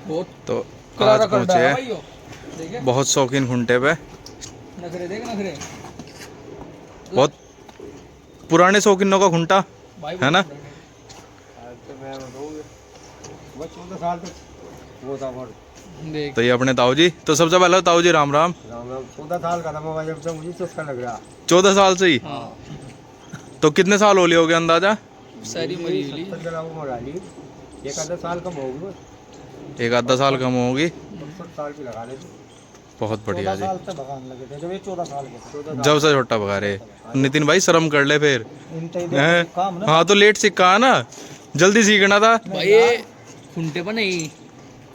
तो आज पहुँचे हैं बहुत शौकीन खुंटे पे। नखरे देख नखरे, बहुत पुराने शौकीनों का खुंटा है ना। 14 साल तक वो था और देख। तो ये अपने ताऊ जी, तो सबसे पहले ताऊ जी राम राम। राम राम। 14 साल का था मैं जब से मुझे चस्का लग रहा। 14 साल से ही। हाँ तो कितने साल हो लिए हो गए अंदाजा? सारी मरी हुई। 70 उम्र आ ली, एक आधा साल कम होगी, एक आधा साल कम होगी। 60 साल की लगा लेते। बहुत बढ़िया जी। 14 साल तक भगाने लगे थे जब ये 14 साल के थे। जब से छोटा भगा रहे। नितिन भाई शर्म कर ले फिर। हैं? काम ना हाँ तो लेट सीखा है ना, जल्दी सीखना था भाई। ये खुंटे पर नहीं,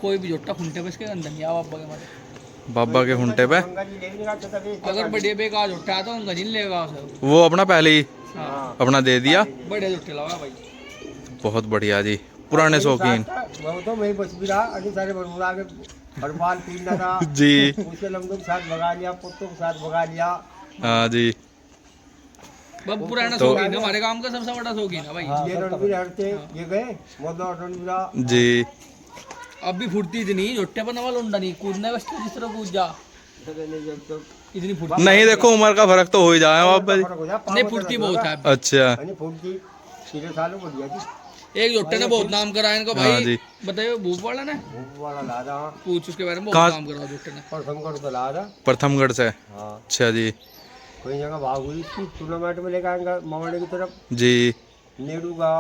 कोई भी जोटा खुंटे पे इसके अंदर नहीं आ बाबा के मारे। बाबा के खुंटे पे। गंगा जी ले नहीं रहा था तभी। अगर बढ़िया बेकार जोटा है तो उनका जिन लेगा उसे। वो अपना पहले ही हाँ अपना दे दिया। बढ़िया जोटे लगा भाई। बहुत बढ़िया जी, पुराने शौकीन वो तो मैं बच भी रहा, अभी सारे बरमुदा के हरपाल पीना था जी। उसके लंबे के साथ भगा लिया, पुत्तों के साथ भगा लिया। हाँ जी। बहुत पुराना तो- शौकीन है हमारे गांव का, सबसे बड़ा शौकीन है भाई। ये रणवीर हरते ये गए मोदा रणवीरा जी। अब भी फुर्ती इतनी जोटे पर नवा लौंडा नहीं कूदना बस जिस तरह कूद जा, इतनी फुर्ती नहीं देखो उम्र का फर्क तो हो ही जाए बाबा जी। नहीं, फुर्ती बहुत है। अच्छा फुर्ती सीधे सालों को दिया जी। एक जोटे ने बहुत नाम करा इनको हाँ भाई। जी। बताइए भूप वाला ने भूप वाला लादा पूछ उसके बारे में बहुत कहाँ- नाम करा जोटे ने। प्रथम कर तो लादा। प्रथमगढ़ से। हाँ अच्छा जी। कोई जगह भाग हुई थी, टूर्नामेंट में लेकर आएंगे मवाड़ी की तरफ जी। नेहरू का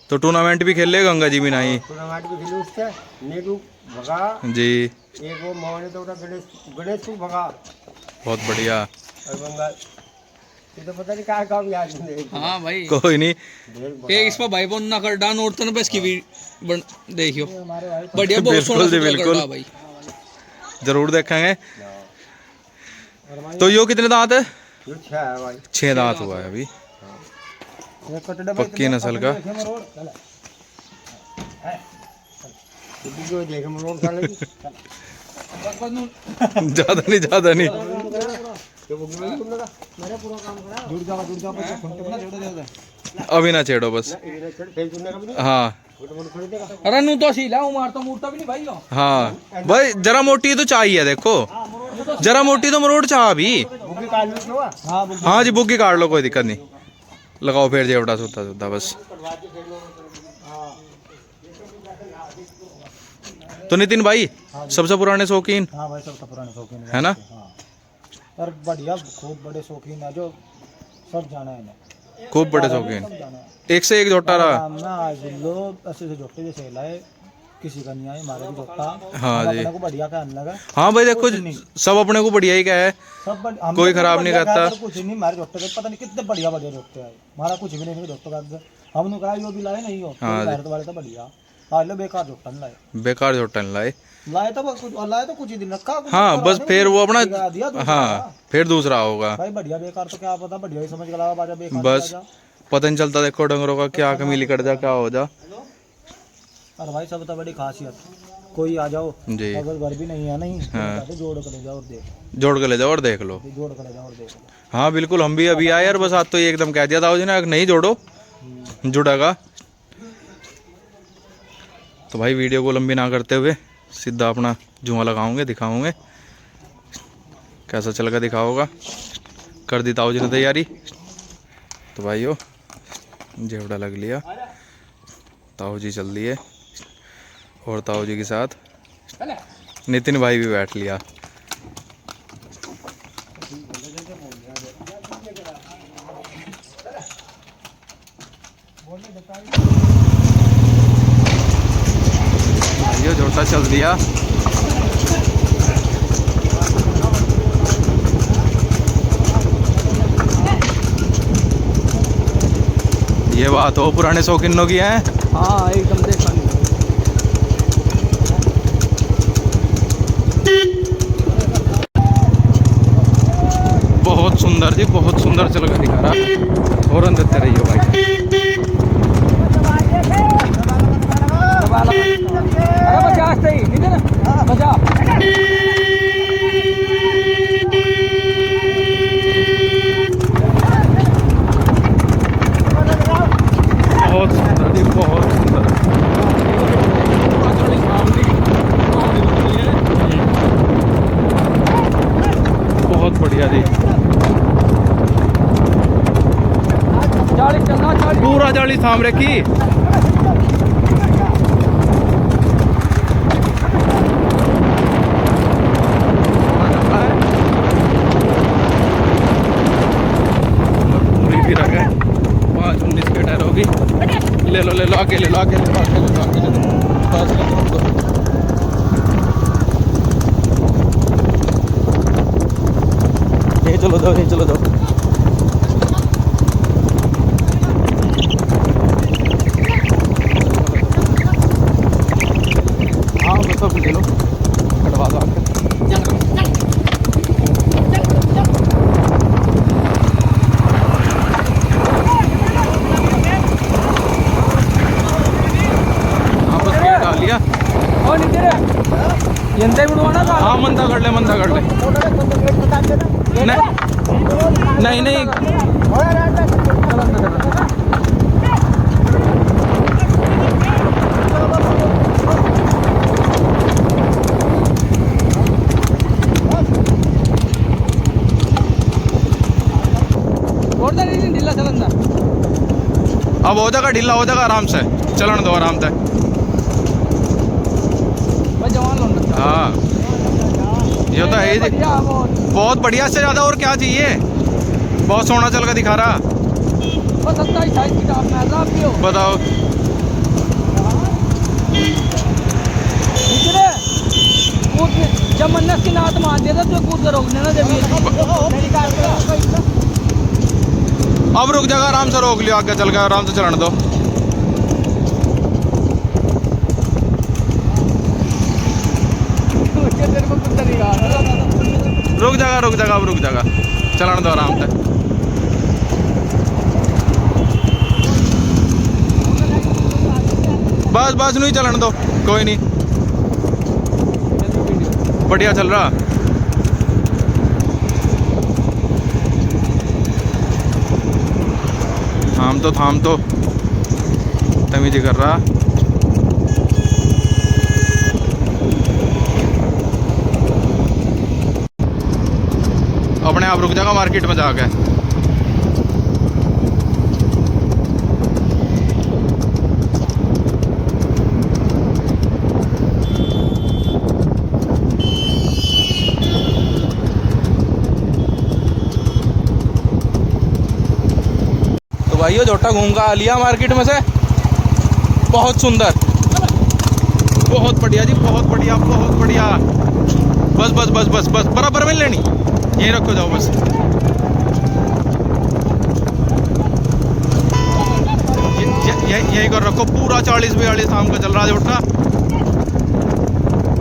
तो टूर्नामेंट भी खेल ले गंगा जी भी नहीं। टूर्नामेंट भी खेली उससे, नेहरू भगा जी। एक वो मवाड़ी तो गणेश गणेश को भगा बहुत बढ़िया। और बंगाल ये तो पता नहीं कहाँ कहाँ भी आज नहीं। हाँ भाई। कोई नहीं। एक इस पर भाई बोन ना कर डान और तन पे इसकी भी देखियो हमारे भाई बढ़िया बहुत बिल्कुल सोना जी, सुथरा बिल्कुल। करड़ा भाई। जरूर देखेंगे। तो यो कितने दांत है? जो छह है भाई 6 दांत हुआ है अभी। ये कटड़े पक्की नस्ल का। जो देखे मरोड़ साले की ज्यादा नहीं, ज्यादा नहीं। ये बुक में तुम लगा मेरा पूरा काम करा जुड़ जा पर खुंटे बना जोड़ दे दे अभी ना छेड़ो बस। ये चढ़ फेल चुनने का भी नहीं हाँ फोटो फोटो खरीद देगा। अरे नू तो सीला हूँ मारता मूर्ता भी नहीं भाई यो। हाँ भाई जरा मोटी तो चाहिए देखो, जरा मोटी तो मरोड़ चाह अभी। बुक काट लो क्यों? हां बुक हाँ जी बुग्गी काट लो, कोई दिक्कत नहीं। लगाओ फिर जेवड़ा सुता सुता बस। तो नितिन भाई सबसे पुराने शौकीन हां भाई सब तो पुराने शौकीन है ना। हां और बढ़िया खूब बड़े शौकीन है जो सब जाना है इन्हें, खूब बड़े शौकीन, सब जाना है। एक से एक जोटा रहा। नाम ना आज लोग ऐसे से जोटे जैसे लाए किसी का नहीं आए हमारे भी जोटा। हाँ हम जी। अपने को बढ़िया कहने लगा हाँ भाई देखो सब अपने को बढ़िया ही क्या है, सब हम कोई तो खराब नहीं बढ़िया करता। कहते, कुछ नहीं हमारे जोटे के पता नहीं कितने बढ़िया बढ़िया जोटे आए, हमारा कुछ भी नहीं जोटे का। हमने कहा यो भी लाए नहीं हो हाँ भारत वाले तो बढ़िया आ लो, बेकार जोटा नहीं लाए। बेकार जोटा नहीं लाए। लाए तो कुछ और लाए तो कुछ ही दिन रखा कुछ हाँ करा बस नहीं, फिर वो दिया अपना दूसरा। हाँ फिर दूसरा होगा। भाई बढ़िया बेकार तो क्या पता, बढ़िया ही समझ के लावा बाजा बेकार बस बाजा। पता नहीं चलता देखो डंगरों का क्या कमीली कर जा क्या हो जा। और भाई सब तो बड़ी खासियत, कोई आ जाओ जी। अगर घर भी नहीं है नहीं हाँ। तो जोड़ कर ले जाओ और देख, जोड़ के ले जाओ और देख लो। जोड़ कर ले जाओ और देख लो। हाँ बिल्कुल, हम भी अभी आए यार, बस आज तो ये एकदम कह दिया था जी ना नहीं जोड़ो जुड़ेगा। तो भाई वीडियो को लंबी ना करते हुए सीधा अपना जुआ लगाऊंगे, दिखाऊंगे कैसा चल कर दिखाओगा। कर दी ताऊ जी ने तैयारी। तो भाइयों जेवड़ा लग लिया, ताऊ जी चल दिए और ताऊ जी के साथ नितिन भाई भी बैठ लिया। भाइयों जोटा चल दिया। ये बात हो पुराने शौकीनों की है। हाँ एकदम देखा नहीं। बहुत सुंदर जी, बहुत सुंदर चल कर दिखा रहा। और देते रहिए भाई। अरे बचा सही नहीं ना बचा। बहुत सुंदर जी, बहुत सुंदर। पूरा 40 थाम रखी। पूरी भी रखे 5-19 के टायर होगी। ले लो आगे ले लो आगे ले लो आगे ले लो आगे ले लो पास ले लो। चलो जाओ चलो जाओ। हाँ बस अब ले लो कटवा दो आके। हाँ बस ये डाल लिया। और नीचे रे ಎಂತೆ ಬಿಡುವಣ हाँ मंदा कर ले नहीं नहीं ढीला चलन अब हो जाएगा ढीला हो जाएगा आराम से चलन दो आराम से। हाँ ये तो है ही। बहुत बढ़िया से ज़्यादा और क्या चाहिए। बहुत सोना चल के दिखा रहा। बताओ जब मन्नत की नात मार दिया था तो कूद कर रोकने ना जमीन। अब रुक जाएगा आराम से रोक लियो आगे चल गया आराम से चलन दो। रुक जाएगा अब रुक जाएगा चलन दो आराम से। बस नहीं चलन दो कोई नहीं बढ़िया चल रहा। थाम तो तमीज़ी कर रहा। अपने आप रुक जाएगा मार्केट में जाके। तो भाइयों जोटा घूम का आ लिया मार्केट में से। बहुत सुंदर बहुत बढ़िया जी बहुत बढ़िया बहुत बढ़िया। बस बस बस बस बस बराबर में लेनी यहीं रखो जाओ बस। यहीं कर रखो पूरा 40-42 शाम का चल रहा जोटा।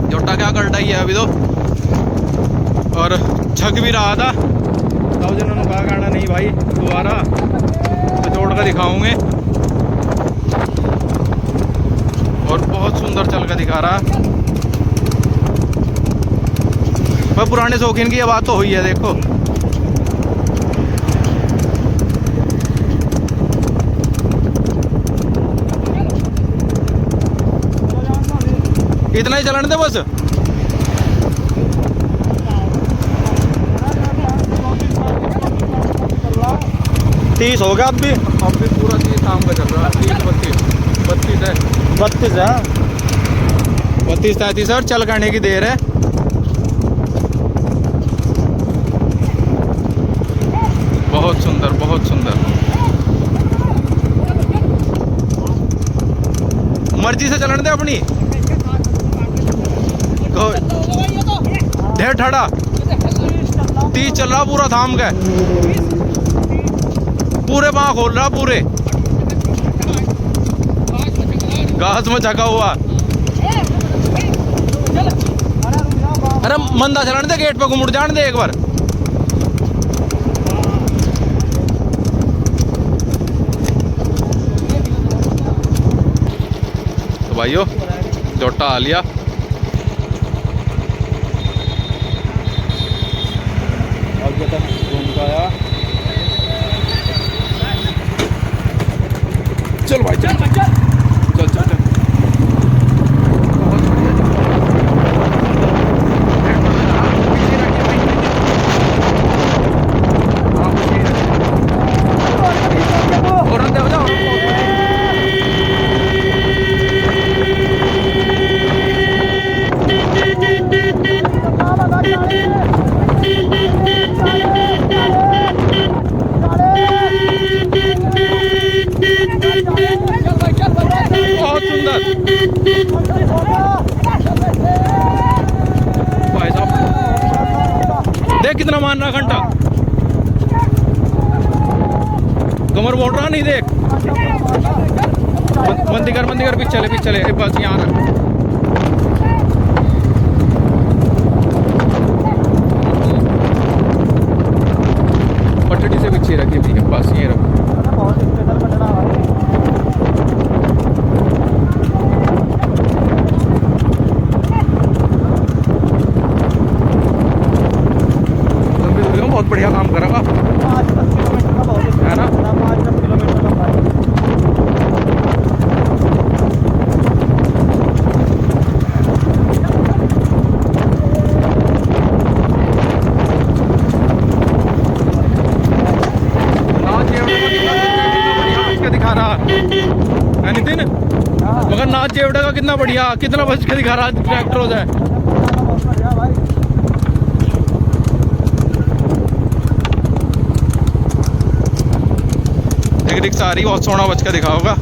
जोटा क्या कर रहा है अभी तो और झक भी रहा था तब जिन्होंने कहा कहना नहीं भाई दोबारा तो जोड़ कर दिखाऊंगे। और बहुत सुंदर चल कर दिखा रहा। पर पुराने शौकीन की ये बात तो हुई है देखो। इतना ही चलन दे बस। तीस हो गया अब भी पूरा 30 शाम का चल रहा है। 32 है 32-33 और चल करने की देर है। बहुत सुंदर बहुत सुंदर। मर्जी से चलन दे अपनी। ढेर ठाड़ा 30 चल रहा पूरा थाम का पूरे बाँह खोल रहा पूरे घास में झका हुआ। अरे मंदा चलन दे गेट पे घुमुड़ जान दे एक बार। तो भाइयों जोटा आ लिया। आगे तक घूम का आया। चल भाई चल चल चल चल चल। और चल भाई चल भाई। बहुत सुंदर भाई साहब, देख कितना मान रहा घंटा, कमर मोड़ रहा नहीं, देख मंदी कर पीछे चले बस यहाँ ना। पटड़ी से पीछे रखिए भैया, बस ये रखो। बहुत स्पेशल पटना भाई। लंबी दूरी में बहुत बढ़िया काम करेगा, 5-10 किलोमीटर का बहुत है ना? 5-10 किलोमीटर का भाई। दिखा रहा है नितिन, मगर नाच जेवड़ा का कितना बढ़िया, कितना बच के दिखा रहा है ट्रैक्टर हो जाए। बहुत बढ़िया भाई। एक रिक्शा आ रही, बहुत सोना बच के दिखा होगा।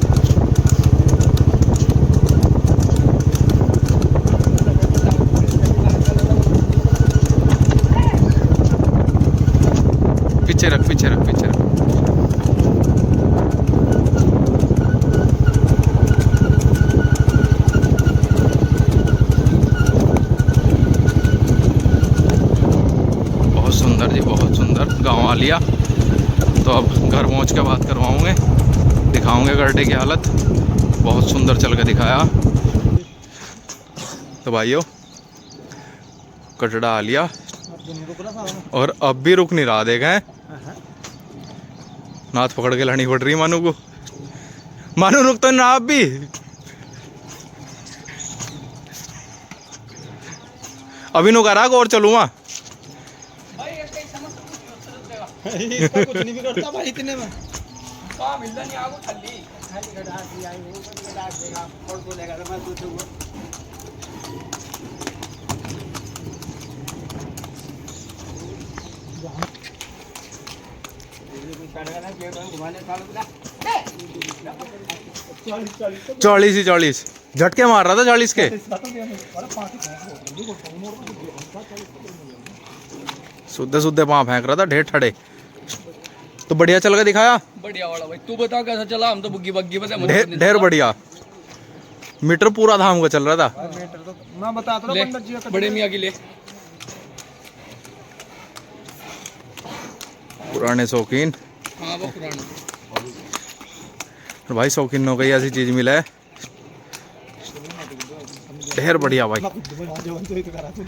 पीछे रख पीछे रख पीछे रख। बहुत सुंदर जी, बहुत सुंदर गांव आ लिया। तो अब घर पहुंच के बात करवाऊंगे, दिखाऊंगे गड्ढे की हालत। बहुत सुंदर चल के दिखाया। तो भाइयों कटड़ा आ लिया और अब भी रुक नहीं रहा, देखें नाथ पकड़ के लानी पड़ रही मानू को। मानू रुक तो ना, अब भी अभी नु करा और चलूँगा। भाई इसका समझ इसका कुछ नहीं बिगड़ता भाई इतने में। कहाँ मिलता नहीं आपको खाली। चालीस ही 40 झटके मार रहा था 40 के। सुद्दे सुद्दे पाँव फेंक रहा था ढेर ठड़े। तो बढ़िया चल के दिखाया, बढ़िया वाला भाई। तू बता कैसा चला? हम तो बुग्गी बग्गी बता ढेर बढ़िया। मीटर पूरा धाम का चल रहा था। तो मैं बता तो ले पंडित जी का बड़े मियाँ की ले। पुराने शौकीन, हाँ वो पुराना। भाई शौकीन हो गई ऐसी चीज मिला है, ढेर बढ़िया भाई। जवन तो ही तो करा तू।